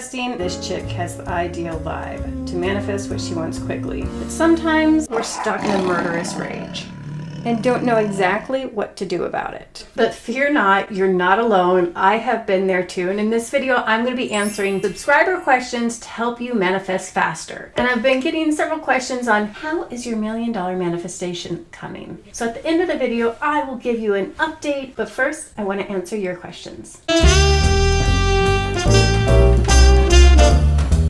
manifesting, this chick has the ideal vibe to manifest what she wants quickly. But sometimes we're stuck in a murderous rage and don't know exactly what to do about it. But fear not, you're not alone. I have been there too. And in this video, I'm going to be answering subscriber questions to help you manifest faster. And I've been getting several questions on how is your $1 million manifestation coming? So at the end of the video, I will give you an update. But first, I want to answer your questions.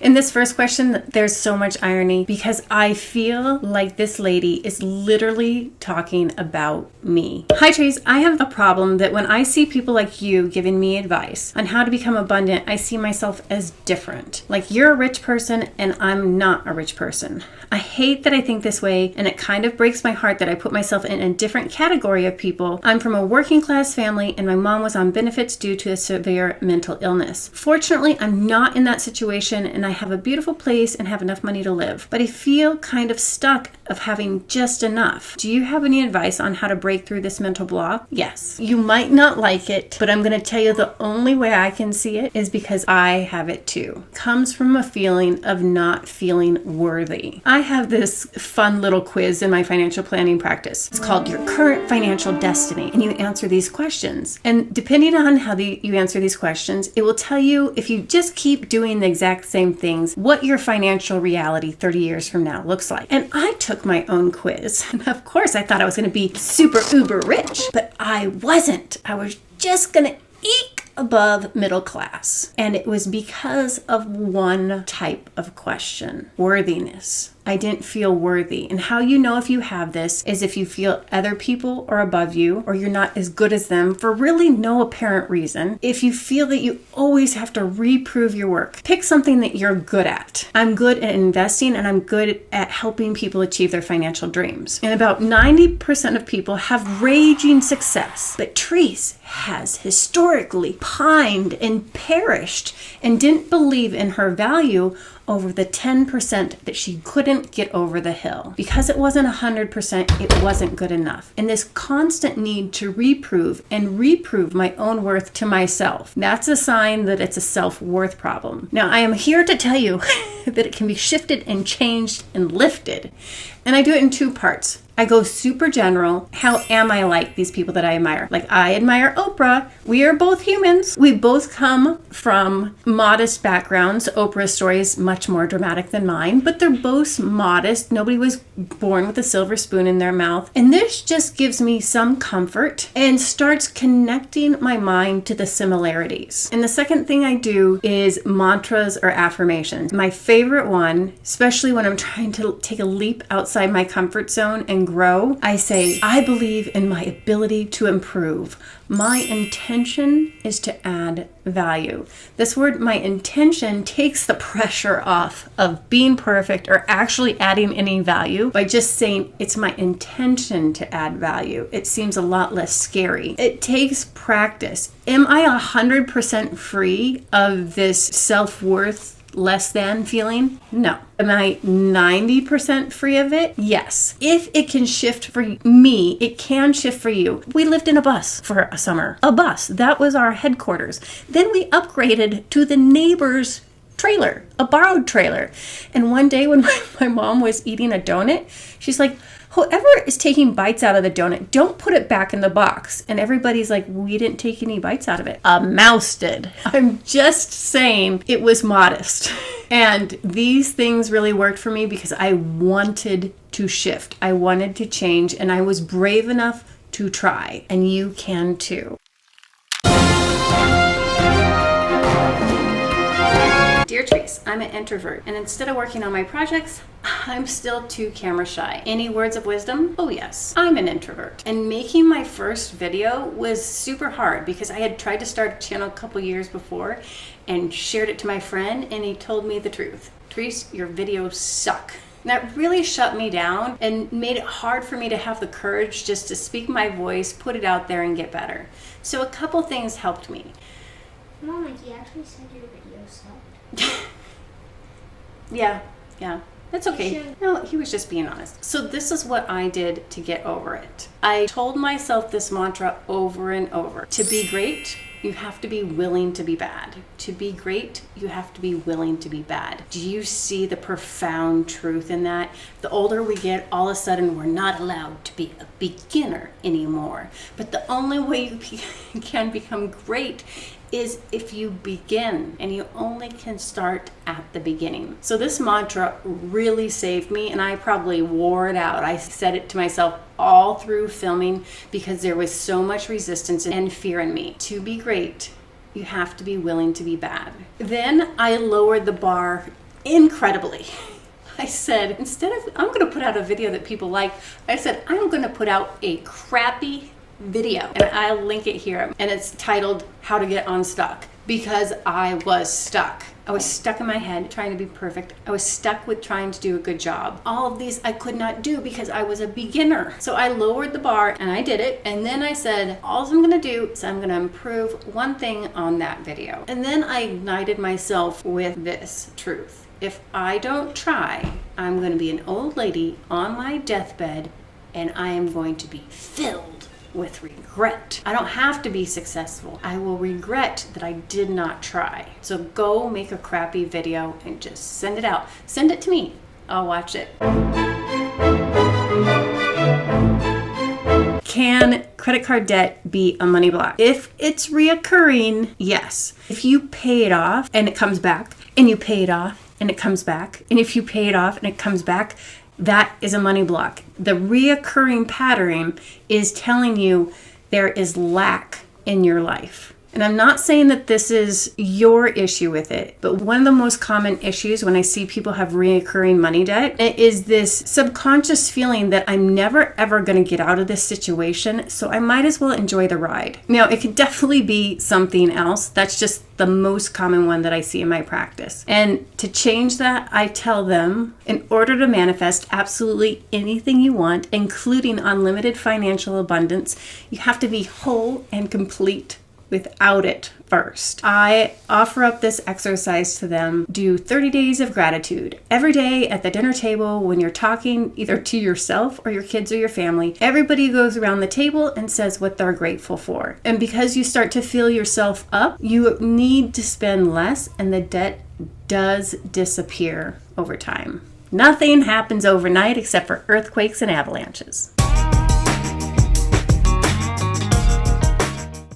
In this first question, there's so much irony because I feel like this lady is literally talking about me. Hi Trice, I have a problem that when I see people like you giving me advice on how to become abundant, I see myself as different. Like you're a rich person and I'm not a rich person. I hate that I think this way, and it kind of breaks my heart that I put myself in a different category of people. I'm from a working class family and my mom was on benefits due to a severe mental illness. Fortunately, I'm not in that situation and I have a beautiful place and have enough money to live, but I feel kind of stuck of having just enough. Do you have any advice on how to break through this mental block? Yes. You might not like it, but I'm going to tell you the only way I can see it is because I have it too. It comes from a feeling of not feeling worthy. I have this fun little quiz in my financial planning practice. It's called Your Current Financial Destiny, and you answer these questions. And depending on how you answer these questions, it will tell you if you just keep doing the exact same things, what your financial reality 30 years from now looks like. And I took my own quiz. And of course, I thought I was going to be super uber rich, but I wasn't. I was just going to eke above middle class. And it was because of one type of question: worthiness. I didn't feel worthy. And how you know if you have this is if you feel other people are above you or you're not as good as them for really no apparent reason. If you feel that you always have to reprove your work, pick something that you're good at. I'm good at investing and I'm good at helping people achieve their financial dreams. And about 90% of people have raging success. But Trice has historically pined and perished and didn't believe in her value over the 10% that she couldn't get over the hill. Because it wasn't 100%, it wasn't good enough. And this constant need to reprove my own worth to myself, that's a sign that it's a self-worth problem. Now, I am here to tell you that it can be shifted and changed and lifted. And I do it in two parts. I go super general. How am I like these people that I admire? Like I admire Oprah. We are both humans. We both come from modest backgrounds. Oprah's story is much more dramatic than mine, but they're both modest. Nobody was born with a silver spoon in their mouth. And this just gives me some comfort and starts connecting my mind to the similarities. And the second thing I do is mantras or affirmations. My favorite one, especially when I'm trying to take a leap outside my comfort zone and grow, I say, I believe in my ability to improve. My intention is to add value. This word, my intention, takes the pressure off of being perfect or actually adding any value by just saying it's my intention to add value. It seems a lot less scary. It takes practice. Am I 100% free of this self-worth less than feeling? No. Am I 90% free of it? Yes. If it can shift for me, it can shift for you. We lived in a bus for a summer. A bus. That was our headquarters. Then we upgraded to the neighbor's trailer, a borrowed trailer. And one day when my mom was eating a donut, she's like, whoever is taking bites out of the donut, don't put it back in the box. And everybody's like, we didn't take any bites out of it. A mouse did. I'm just saying it was modest. And these things really worked for me because I wanted to shift. I wanted to change, and I was brave enough to try. And you can too. Dear Trice, I'm an introvert, and instead of working on my projects, I'm still too camera shy. Any words of wisdom? Oh yes, I'm an introvert. And making my first video was super hard because I had tried to start a channel a couple years before and shared it to my friend, and he told me the truth. Trice, your videos suck. And that really shut me down and made it hard for me to have the courage just to speak my voice, put it out there, and get better. So a couple things helped me. Mom, he actually said your video sucked. Yeah. That's okay. No, he was just being honest. So this is what I did to get over it. I told myself this mantra over and over. To be great, you have to be willing to be bad. To be great, you have to be willing to be bad. Do you see the profound truth in that? The older we get, all of a sudden, we're not allowed to be a beginner anymore. But the only way you can become great is if you begin, and you only can start at the beginning. So this mantra really saved me, and I probably wore it out. I said it to myself all through filming because there was so much resistance and fear in me. To be great, you have to be willing to be bad. Then I lowered the bar incredibly. I said, instead of, I'm gonna put out a video that people like, I said, I'm gonna put out a crappy video, and I'll link it here, and it's titled How to Get Unstuck, because I was stuck. I was stuck in my head trying to be perfect. I was stuck with trying to do a good job. All of these I could not do because I was a beginner. So I lowered the bar and I did it. And then I said, all I'm gonna do is I'm gonna improve one thing on that video. And then I ignited myself with this truth. If I don't try, I'm gonna be an old lady on my deathbed, and I am going to be filled with regret. I don't have to be successful. I will regret that I did not try. So go make a crappy video and just send it out. Send it to me. I'll watch it. Can credit card debt be a money block? If it's reoccurring, yes. If you pay it off and it comes back, and you pay it off and it comes back, and if you pay it off and it comes back, that is a money block. The reoccurring pattern is telling you there is lack in your life. And I'm not saying that this is your issue with it, but one of the most common issues when I see people have reoccurring money debt is this subconscious feeling that I'm never ever going to get out of this situation, so I might as well enjoy the ride. Now, it could definitely be something else. That's just the most common one that I see in my practice. And to change that, I tell them, in order to manifest absolutely anything you want, including unlimited financial abundance, you have to be whole and complete without it first. I offer up this exercise to them. Do 30 days of gratitude. Every day at the dinner table, when you're talking either to yourself or your kids or your family, everybody goes around the table and says what they're grateful for. And because you start to fill yourself up, you need to spend less, and the debt does disappear over time. Nothing happens overnight except for earthquakes and avalanches.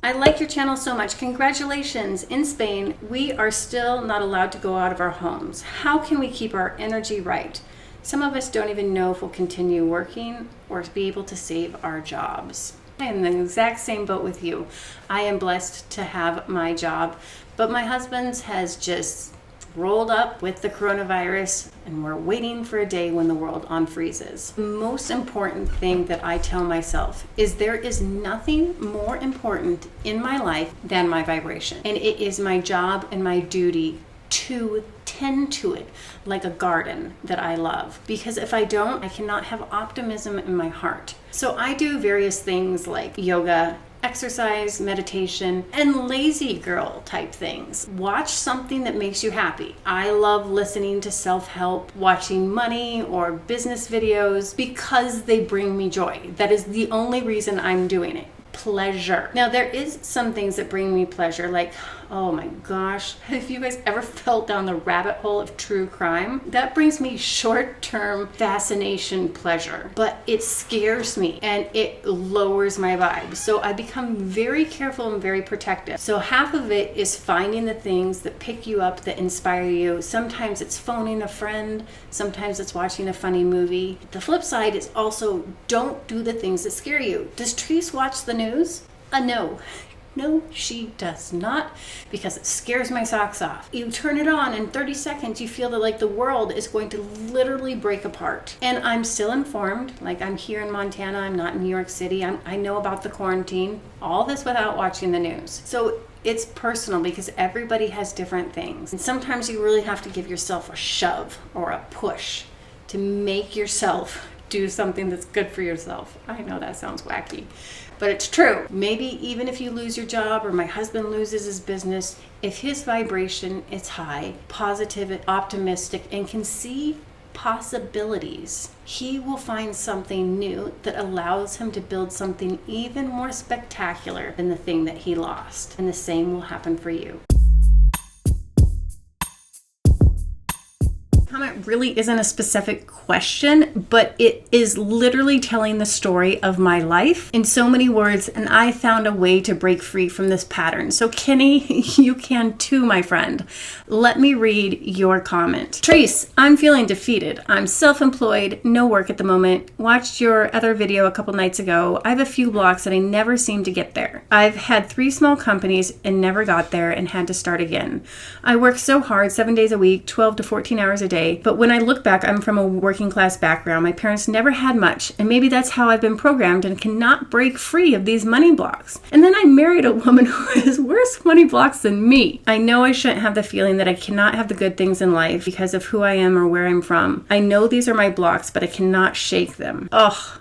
I like your channel so much. Congratulations. In Spain, we are still not allowed to go out of our homes. How can we keep our energy right? Some of us don't even know if we'll continue working or be able to save our jobs. I am in the exact same boat with you. I am blessed to have my job, but my husband's has just rolled up with the coronavirus, and we're waiting for a day when the world unfreezes. The most important thing that I tell myself is there is nothing more important in my life than my vibration. And it is my job and my duty to tend to it like a garden that I love. Because if I don't, I cannot have optimism in my heart. So I do various things like yoga, exercise, meditation, and lazy girl type things. Watch something that makes you happy. I love listening to self-help, watching money or business videos because they bring me joy. That is the only reason I'm doing it. Pleasure. Now, there is some things that bring me pleasure, like, oh my gosh, have you guys ever fell down the rabbit hole of true crime? That brings me short-term fascination pleasure, but it scares me and it lowers my vibe. So I become very careful and very protective. So half of it is finding the things that pick you up, that inspire you. Sometimes it's phoning a friend, sometimes it's watching a funny movie. The flip side is also don't do the things that scare you. Does Trice watch the news? No. No, she does not, because it scares my socks off. You turn it on, in 30 seconds, you feel that like the world is going to literally break apart. And I'm still informed, like I'm here in Montana, I'm not in New York City, I know about the quarantine, all this without watching the news. So it's personal because everybody has different things. And sometimes you really have to give yourself a shove or a push to make yourself do something that's good for yourself. I know that sounds wacky, but it's true. Maybe even if you lose your job or my husband loses his business, if his vibration is high, positive, optimistic, and can see possibilities. He will find something new that allows him to build something even more spectacular than the thing that he lost. And the same will happen for you. Comment really isn't a specific question, but it is literally telling the story of my life in so many words, and I found a way to break free from this pattern. So Kenny, you can too, my friend. Let me read your comment. Trice, I'm feeling defeated. I'm self-employed, no work at the moment. Watched your other video a couple nights ago. I have a few blocks and I never seem to get there. I've had 3 small companies and never got there and had to start again. I work so hard, 7 days a week, 12 to 14 hours a day. But when I look back, I'm from a working class background. My parents never had much, and maybe that's how I've been programmed and cannot break free of these money blocks. And then I married a woman who has worse money blocks than me. I know I shouldn't have the feeling that I cannot have the good things in life because of who I am or where I'm from. I know these are my blocks, but I cannot shake them. Ugh.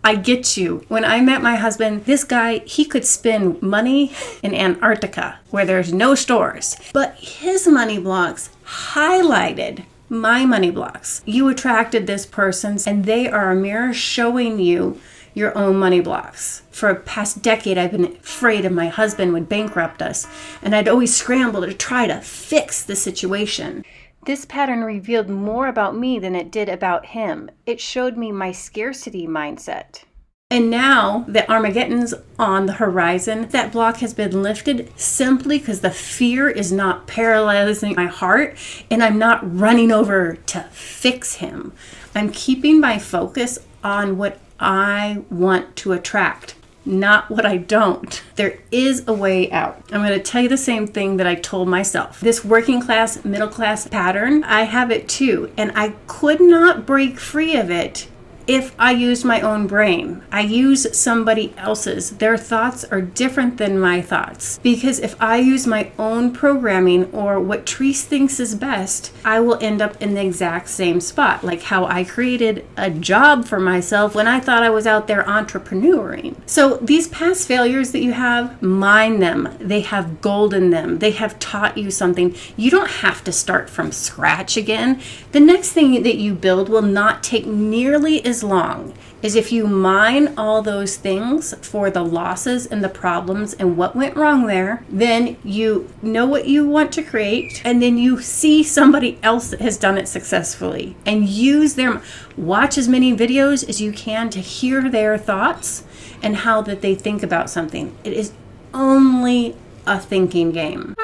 I get you. When I met my husband, this guy, he could spend money in Antarctica where there's no stores. But his money blocks highlighted my money blocks. You attracted this person, and they are a mirror showing you your own money blocks. For a past decade, I've been afraid of my husband would bankrupt us, and I'd always scramble to try to fix the situation. This pattern revealed more about me than it did about him. It showed me my scarcity mindset. And now that Armageddon's on the horizon, that block has been lifted simply because the fear is not paralyzing my heart and I'm not running over to fix him. I'm keeping my focus on what I want to attract, not what I don't. There is a way out. I'm going to tell you the same thing that I told myself. This working class, middle class pattern, I have it too. And I could not break free of it if I used my own brain. I use somebody else's. Their thoughts are different than my thoughts. Because if I use my own programming or what Trice thinks is best, I will end up in the exact same spot. Like how I created a job for myself when I thought I was out there entrepreneuring. So these past failures that you have, mine them. They have gold in them. They have taught you something. You don't have to start from scratch again. The next thing that you build will not take nearly as long as if you mine all those things for the losses and the problems and what went wrong there. Then you know what you want to create, and then you see somebody else that has done it successfully and use their, watch as many videos as you can to hear their thoughts and how that they think about something. It is only a thinking game.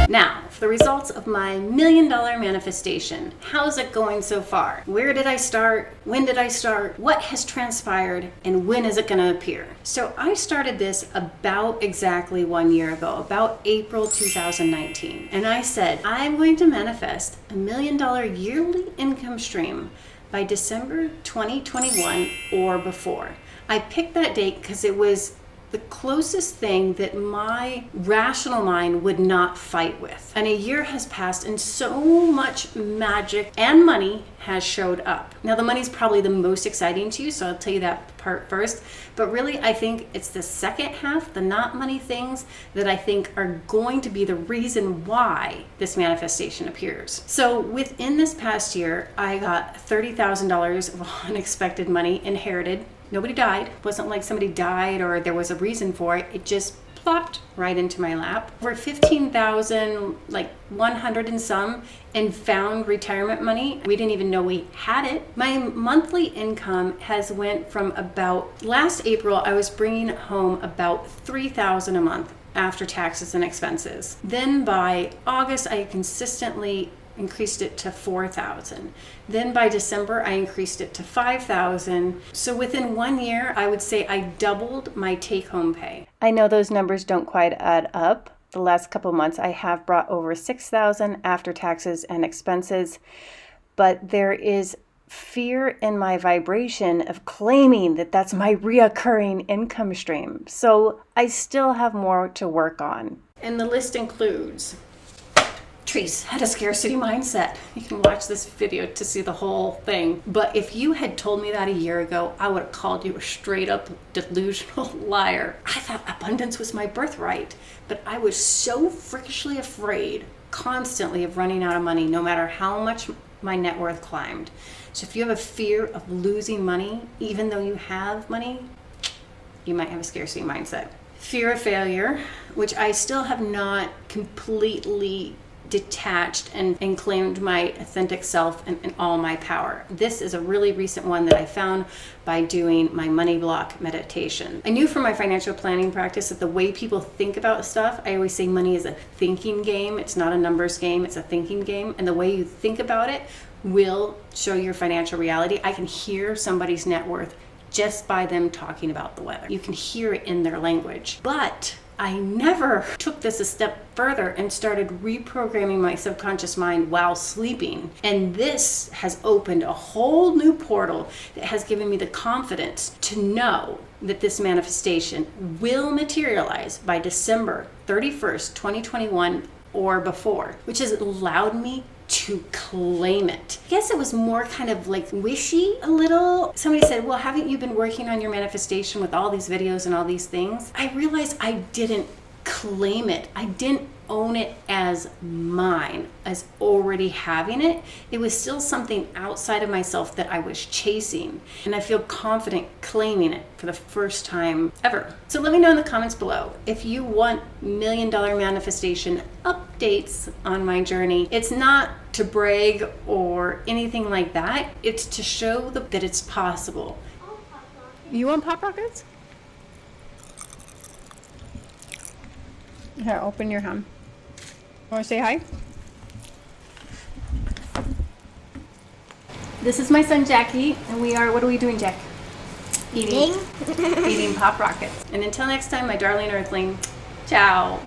Now, for the results of my $1 million manifestation. How's it going so far? Where did I start? When did I start? What has transpired? And when is it going to appear? So I started this about exactly 1 year ago, about April 2019. And I said, I'm going to manifest $1 million yearly income stream by December 2021 or before. I picked that date because it was the closest thing that my rational mind would not fight with. And a year has passed and so much magic and money has showed up. Now the money's probably the most exciting to you, so I'll tell you that part first. But really, I think it's the second half, the not money things, that I think are going to be the reason why this manifestation appears. So within this past year, I got $30,000 of unexpected money inherited. Nobody died. It wasn't like somebody died or there was a reason for it. It just plopped right into my lap. Over 15,000, like 100 and some, in found retirement money. We didn't even know we had it. My monthly income has went from about, last April, I was bringing home about $3,000 a month after taxes and expenses. Then by August, I consistently increased it to 4,000. Then by December, I increased it to 5,000. So within 1 year, I would say I doubled my take-home pay. I know those numbers don't quite add up. The last couple months, I have brought over 6,000 after taxes and expenses, but there is fear in my vibration of claiming that that's my reoccurring income stream. So I still have more to work on. And the list includes Trice had a scarcity mindset. You can watch this video to see the whole thing. But if you had told me that a year ago, I would have called you a straight up delusional liar. I thought abundance was my birthright, but I was so freakishly afraid constantly of running out of money, no matter how much my net worth climbed. So if you have a fear of losing money, even though you have money, you might have a scarcity mindset. Fear of failure, which I still have not completely detached and claimed my authentic self and all my power. This is a really recent one that I found by doing my money block meditation. I knew from my financial planning practice that the way people think about stuff, I always say money is a thinking game. It's not a numbers game, it's a thinking game. And the way you think about it will show your financial reality. I can hear somebody's net worth just by them talking about the weather. You can hear it in their language. But I never took this a step further and started reprogramming my subconscious mind while sleeping. And this has opened a whole new portal that has given me the confidence to know that this manifestation will materialize by December 31st, 2021 or before, which has allowed me to claim it. I guess it was more kind of like wishy a little. Somebody said, well, haven't you been working on your manifestation with all these videos and all these things? I realized I didn't claim it. I didn't own it as mine, as already having it. It was still something outside of myself that I was chasing. And I feel confident claiming it for the first time ever. So let me know in the comments below if you want $1 million manifestation updates on my journey. It's not to brag or anything like that. It's to show that it's possible. You want Pop Rockets? Here, open your hand. Want to say hi? This is my son Jackie, and what are we doing, Jack? Eating Pop Rockets. And until next time, my darling Earthling, ciao.